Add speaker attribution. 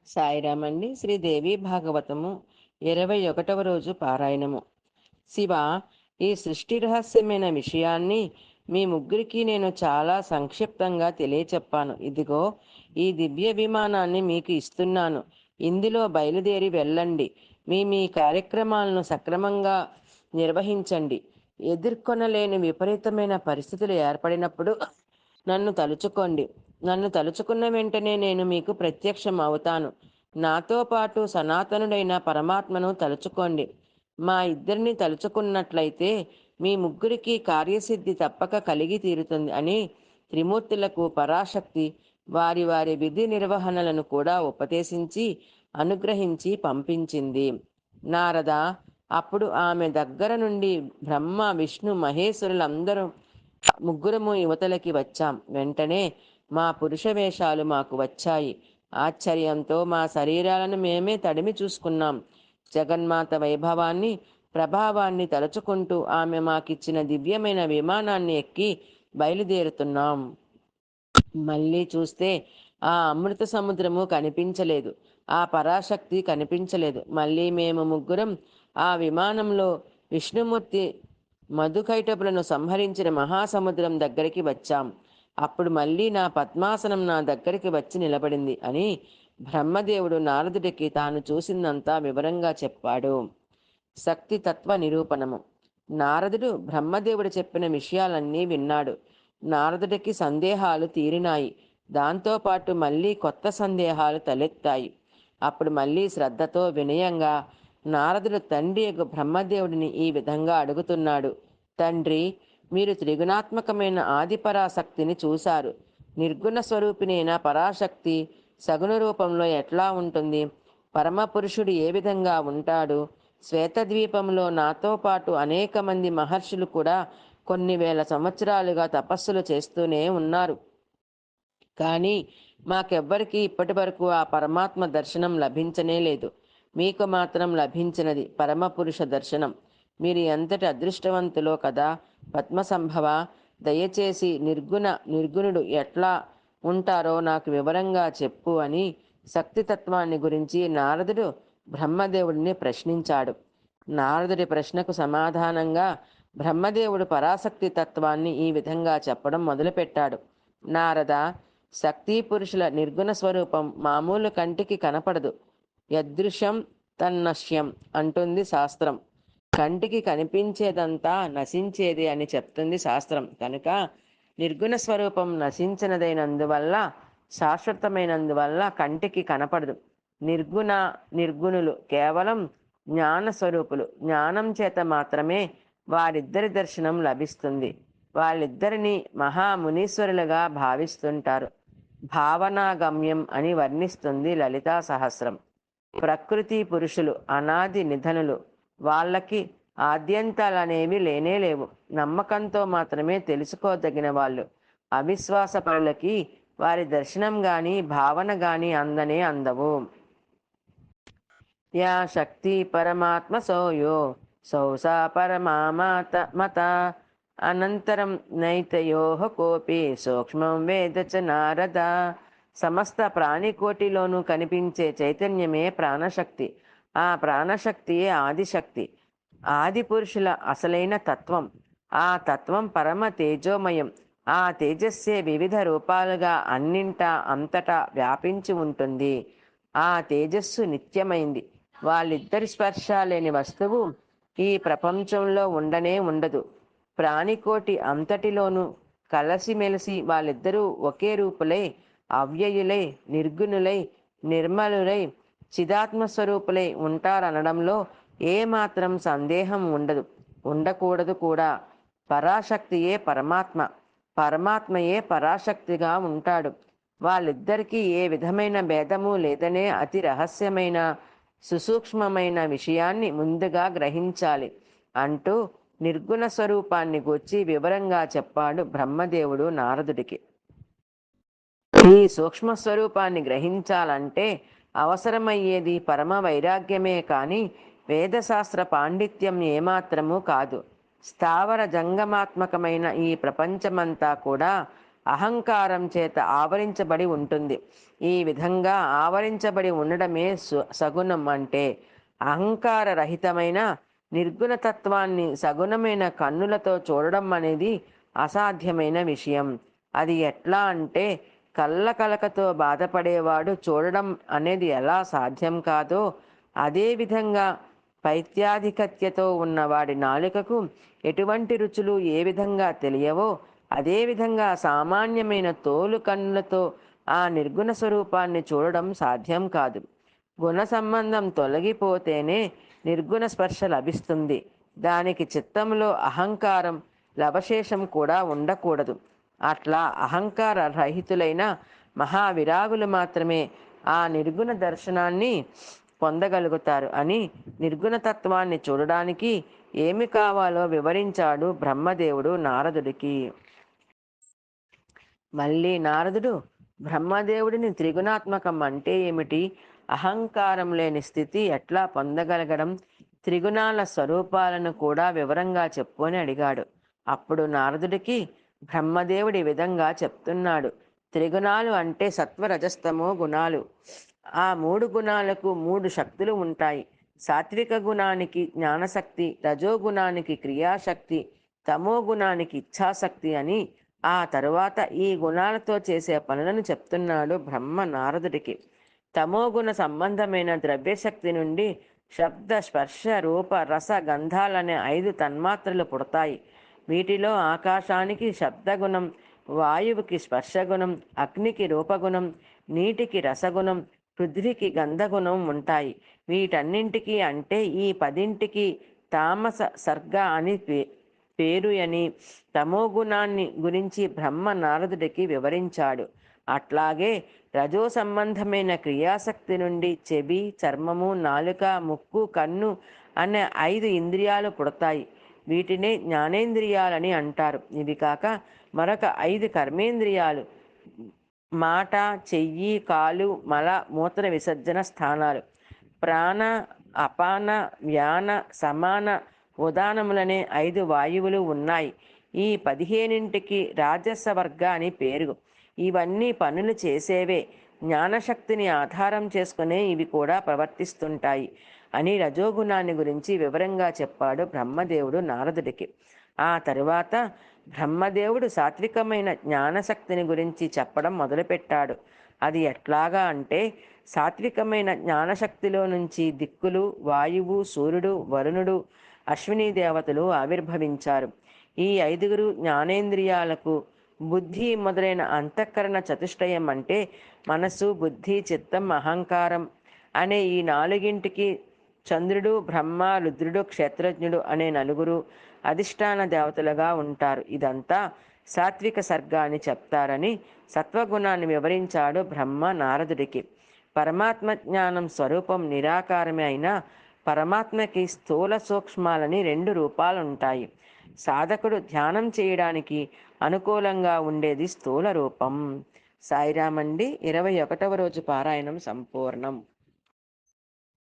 Speaker 1: సాయిరామ్ అండి. శ్రీదేవి భాగవతము 21వ రోజు పారాయణము. శివ, ఈ సృష్టి రహస్యమైన విషయాన్ని మీ ముగ్గురికి నేను చాలా సంక్షిప్తంగా తెలియచెప్పాను. ఇదిగో ఈ దివ్య విమానాన్ని మీకు ఇస్తున్నాను. ఇందులో బయలుదేరి వెళ్ళండి. మీ మీ కార్యక్రమాలను సక్రమంగా నిర్వహించండి. ఎదుర్కొనలేని విపరీతమైన పరిస్థితులు ఏర్పడినప్పుడు నన్ను తలుచుకోండి. నన్ను తలుచుకున్న వెంటనే నేను మీకు ప్రత్యక్షం అవుతాను. నాతో పాటు సనాతనుడైన పరమాత్మను తలుచుకోండి. మా ఇద్దరిని తలుచుకున్నట్లయితే మీ ముగ్గురికి కార్యసిద్ధి తప్పక కలిగి తీరుతుంది అని త్రిమూర్తులకు పరాశక్తి వారి వారి విధి నిర్వహణలను కూడా ఉపదేశించి అనుగ్రహించి పంపించింది. నారద అప్పుడు ఆమె దగ్గర నుండి బ్రహ్మ విష్ణు మహేశ్వరులందరూ ముగ్గురము యువతలకి వచ్చాం. వెంటనే మా పురుష వేషాలు మాకు వచ్చాయి. ఆశ్చర్యంతో మా శరీరాలను మేమే తడిమి చూసుకున్నాం. జగన్మాత వైభవాన్ని ప్రభావాన్ని తలుచుకుంటూ ఆమె మాకిచ్చిన దివ్యమైన విమానాన్ని ఎక్కి బయలుదేరుతున్నాం. మళ్ళీ చూస్తే ఆ అమృత సముద్రము కనిపించలేదు. ఆ పరాశక్తి కనిపించలేదు. మళ్ళీ మేము ముగ్గురం ఆ విమానంలో విష్ణుమూర్తి మధుకైటపులను సంహరించిన మహాసముద్రం దగ్గరికి వచ్చాం. అప్పుడు మళ్ళీ నా పద్మాసనం నా దగ్గరికి వచ్చి నిలబడింది అని బ్రహ్మదేవుడు నారదుడికి తాను చూసిందంతా వివరంగా చెప్పాడు. శక్తి తత్వ నిరూపణము. నారదుడు బ్రహ్మదేవుడు చెప్పిన విషయాలన్నీ విన్నాడు. నారదుడికి సందేహాలు తీరినాయి. దాంతోపాటు మళ్ళీ కొత్త సందేహాలు తలెత్తాయి. అప్పుడు మళ్ళీ శ్రద్ధతో వినయంగా నారదుడు తండ్రి బ్రహ్మదేవుడిని ఈ విధంగా అడుగుతున్నాడు. తండ్రి, మీరు త్రిగుణాత్మకమైన ఆదిపరాశక్తిని చూశారు. నిర్గుణ స్వరూపిణైన పరాశక్తి సగుణ రూపంలో ఎట్లా ఉంటుంది? పరమపురుషుడు ఏ విధంగా ఉంటాడు? శ్వేతద్వీపంలో నాతో పాటు అనేక మంది మహర్షులు కూడా కొన్ని వేల సంవత్సరాలుగా తపస్సులు చేస్తూనే ఉన్నారు. కానీ మాకెవ్వరికీ ఇప్పటి వరకు ఆ పరమాత్మ దర్శనం లభించనే లేదు. మీకు మాత్రం లభించినది పరమపురుష దర్శనం. మీరు ఎంతటి అదృష్టవంతులో కదా. పద్మసంభవ, దయచేసి నిర్గుణుడు ఎట్లా ఉంటారో నాకు వివరంగా చెప్పు అని శక్తితత్వాన్ని గురించి నారదుడు బ్రహ్మదేవుడిని ప్రశ్నించాడు. నారదుడి ప్రశ్నకు సమాధానంగా బ్రహ్మదేవుడు పరాశక్తి తత్వాన్ని ఈ విధంగా చెప్పడం మొదలుపెట్టాడు. నారద, శక్తి పురుషుల నిర్గుణ స్వరూపం మామూలు కంటికి కనపడదు. యదృశం తన్నశ్యం అంటుంది శాస్త్రం. కంటికి కనిపించేదంతా నశించేది అని చెప్తుంది శాస్త్రం. కనుక నిర్గుణ స్వరూపం నశించినదైనందువల్ల, శాశ్వతమైనందువల్ల కంటికి కనపడదు. నిర్గుణులు కేవలం జ్ఞాన స్వరూపులు. జ్ఞానం చేత మాత్రమే వారిద్దరి దర్శనం లభిస్తుంది. వాళ్ళిద్దరిని మహామునీశ్వరులుగా భావిస్తుంటారు. భావనాగమ్యం అని వర్ణిస్తుంది లలితా సహస్రం. ప్రకృతి పురుషులు అనాది నిధనులు. వాళ్ళకి ఆద్యంతాలనేవి లేనేలేవు. నమ్మకంతో మాత్రమే తెలుసుకోదగిన వాళ్ళు. అవిశ్వాసపరులకి వారి దర్శనం గాని భావన గాని అందవు. యా శక్తి పరమాత్మ సోయో సౌసా పరమామాత మత అనంతరం నైతయోః కోపి సూక్ష్మం వేద చ నారద. సమస్త ప్రాణికోటిలోనూ కనిపించే చైతన్యమే ప్రాణశక్తి. ఆ ప్రాణశక్తియే ఆదిశక్తి. ఆది పురుషుల అసలైన తత్వం. ఆ తత్వం పరమ తేజోమయం. ఆ తేజస్సే వివిధ రూపాలుగా అన్నింటా అంతటా వ్యాపించి ఉంటుంది. ఆ తేజస్సు నిత్యమైంది. వాళ్ళిద్దరి స్పర్శ లేని వస్తువు ఈ ప్రపంచంలో ఉండదు. ప్రాణికోటి అంతటిలోనూ కలసిమెలిసి వాళ్ళిద్దరూ ఒకే రూపులై, అవ్యయులై, నిర్గుణులై, నిర్మలులై, చిదాత్మస్వరూపులై ఉంటారనడంలో ఏమాత్రం సందేహం ఉండదు, ఉండకూడదు కూడా. పరాశక్తియే పరమాత్మ, పరమాత్మయే పరాశక్తిగా ఉంటాడు. వాళ్ళిద్దరికీ ఏ విధమైన భేదము లేదనే అతి రహస్యమైన సుసూక్ష్మమైన విషయాన్ని ముందుగా గ్రహించాలి అంటూ నిర్గుణ స్వరూపాన్ని గూర్చి వివరంగా చెప్పాడు బ్రహ్మదేవుడు నారదుడికి. ఈ సూక్ష్మ స్వరూపాన్ని గ్రహించాలంటే అవసరమయ్యేది పరమ వైరాగ్యమే కాని వేదశాస్త్ర పాండిత్యం ఏమాత్రమూ కాదు. స్థావర జంగమాత్మకమైన ఈ ప్రపంచమంతా కూడా అహంకారం చేత ఆవరించబడి ఉంటుంది. ఈ విధంగా ఆవరించబడి ఉండడమే సగుణం. అంటే అహంకార రహితమైన నిర్గుణ తత్వాన్ని సగుణమైన కన్నులతో చూడడం అనేది అసాధ్యమైన విషయం. అది ఎట్లా అంటే కళ్ళ కలకతో బాధపడేవాడు చూడడం అనేది ఎలా సాధ్యం కాదో, అదేవిధంగా పైత్యాధికత్యతో ఉన్నవాడి నాలుకకు ఎటువంటి రుచులు ఏ విధంగా తెలియవో, అదేవిధంగా సామాన్యమైన తోలు కన్నులతో ఆ నిర్గుణ స్వరూపాన్ని చూడడం సాధ్యం కాదు. గుణ సంబంధం తొలగిపోతేనే నిర్గుణ స్పర్శ లభిస్తుంది. దానికి చిత్తంలో అహంకారం లవశేషం కూడా ఉండకూడదు. అట్లా అహంకార రహితులైన మహావిరాగులు మాత్రమే ఆ నిర్గుణ దర్శనాన్ని పొందగలుగుతారు అని నిర్గుణతత్వాన్ని చూడడానికి ఏమి కావాలో వివరించాడు బ్రహ్మదేవుడు నారదుడికి. మళ్ళీ నారదుడు బ్రహ్మదేవుడిని త్రిగుణాత్మకం అంటే ఏమిటి, అహంకారం లేని స్థితి ఎట్లా పొందగలగడం, త్రిగుణాల స్వరూపాలను కూడా వివరంగా చెప్పు అని అడిగాడు. అప్పుడు నారదుడికి బ్రహ్మదేవుడి విధంగా చెప్తున్నాడు. త్రిగుణాలు అంటే సత్వరజస్తమో గుణాలు. ఆ మూడు గుణాలకు మూడు శక్తులు ఉంటాయి. సాత్విక గుణానికి జ్ఞానశక్తి, రజోగుణానికి క్రియాశక్తి, తమో గుణానికి ఇచ్ఛాశక్తి అని ఆ తరువాత ఈ గుణాలతో చేసే పనులను చెప్తున్నాడు బ్రహ్మ నారదుడికి. తమోగుణ సంబంధమైన ద్రవ్యశక్తి నుండి శబ్ద స్పర్శ రూప రస గంధాలనే 5 తన్మాత్రలు పుడతాయి. వీటిలో ఆకాశానికి శబ్దగుణం, వాయువుకి స్పర్శగుణం, అగ్నికి రూపగుణం, నీటికి రసగుణం, పృథ్వీకి గంధగుణం ఉంటాయి. వీటన్నింటికి అంటే ఈ 10ంటికి తామస సర్గ అని పేరు అని తమోగుణాన్ని గురించి బ్రహ్మ నారదుడికి వివరించాడు. అట్లాగే రజో సంబంధమైన క్రియాశక్తి నుండి చెవి, చర్మము, నాలుక, ముక్కు, కన్ను అనే 5 ఇంద్రియాలు పుడతాయి. వీటినే జ్ఞానేంద్రియాలని అంటారు. ఇవి కాక మరొక 5 కర్మేంద్రియాలు, మాట, చెయ్యి, కాలు, మల మూత్ర విసర్జన స్థానాలు, ప్రాణ, అపాన, వ్యాన, సమాన, ఉదానములనే 5 వాయువులు ఉన్నాయి. ఈ 15ంటికి రాజస వర్గ అని పేరు. ఇవన్నీ పనులు చేసేవే. జ్ఞానశక్తిని ఆధారం చేసుకునే ఇవి కూడా ప్రవర్తిస్తుంటాయి అని రజోగుణాన్ని గురించి వివరంగా చెప్పాడు బ్రహ్మదేవుడు నారదుడికి. ఆ తరువాత బ్రహ్మదేవుడు సాత్వికమైన జ్ఞానశక్తిని గురించి చెప్పడం మొదలుపెట్టాడు. అది ఎట్లాగా అంటే సాత్వికమైన జ్ఞానశక్తిలో నుంచి దిక్కులు, వాయువు, సూర్యుడు, వరుణుడు, అశ్విని దేవతలు ఆవిర్భవించారు. ఈ 5గురు జ్ఞానేంద్రియాలకు బుద్ధి మొదలైన అంతఃకరణ చతుష్టయం అంటే మనస్సు, బుద్ధి, చిత్తం, అహంకారం అనే ఈ 4ంటికి చంద్రుడు, బ్రహ్మ, రుద్రుడు, క్షేత్రజ్ఞుడు అనే 4గురు అధిష్టాన దేవతలుగా ఉంటారు. ఇదంతా సాత్విక సర్గ అని చెప్తారని సత్వగుణాన్ని వివరించాడు బ్రహ్మ నారదుడికి. పరమాత్మ జ్ఞానం స్వరూపం నిరాకారమే అయినా పరమాత్మకి స్థూల సూక్ష్మాలని 2 రూపాలుంటాయి. సాధకుడు ధ్యానం చేయడానికి అనుకూలంగా ఉండేది స్థూల రూపం. సాయిరామండి. 21వ రోజు పారాయణం సంపూర్ణం.